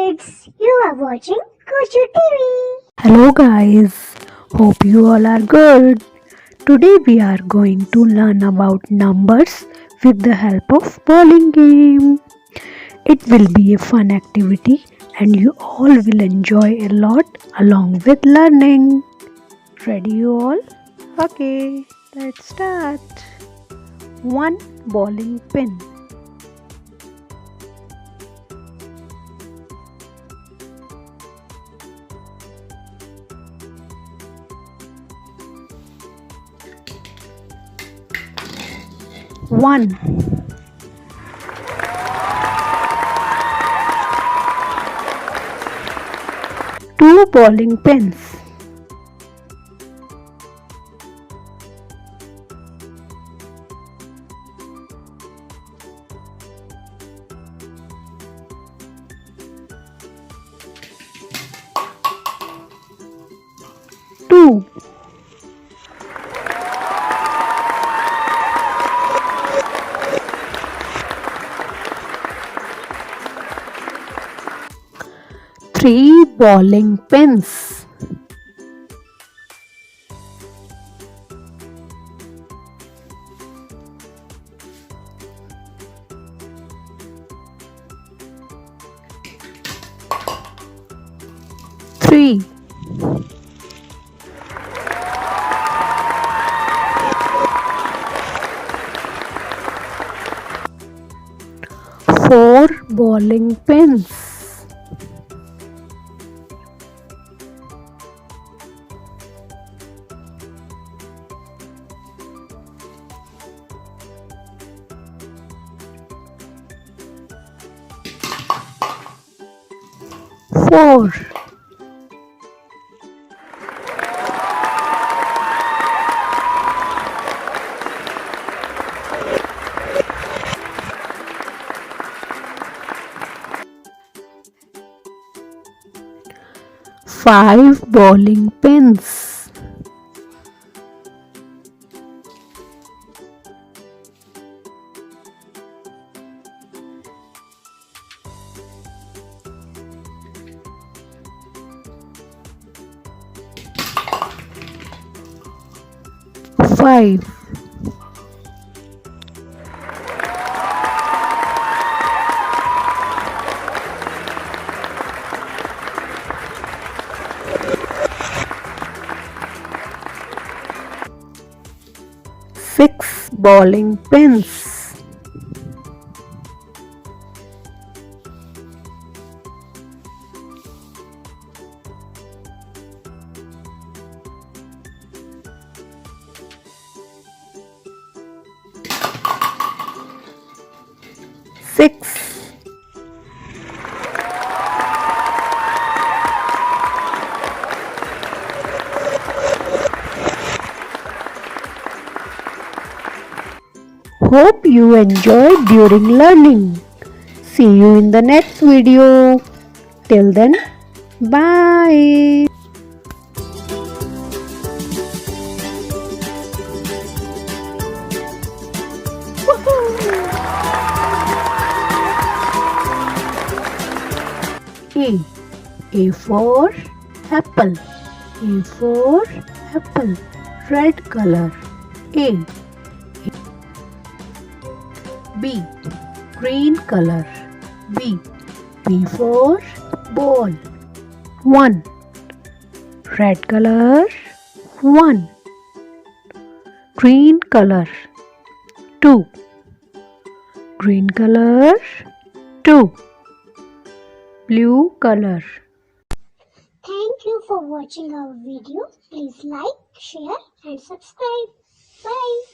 kids, you are watching Kuchutvv. Hello guys, hope you all are good. Today we are going to learn about numbers with the help of bowling game. It will be a fun activity and you all will enjoy a lot along with learning. Ready you all? Okay, let's start. 1 bowling pin. 1 2 bowling pins. 2 3 bowling pins. 3 4 bowling pins. 4 5 bowling pins. 5 6 bowling pins. 6 Hope you enjoyed during learning. See you in the next video. Till then, bye. A for apple. A for apple. Red color. A. B. Green color. B. B for ball. 1. Red color. 1. Green color. 2. Green color. 2. Blue color. Thank you for watching our video. Please like, share and subscribe. Bye.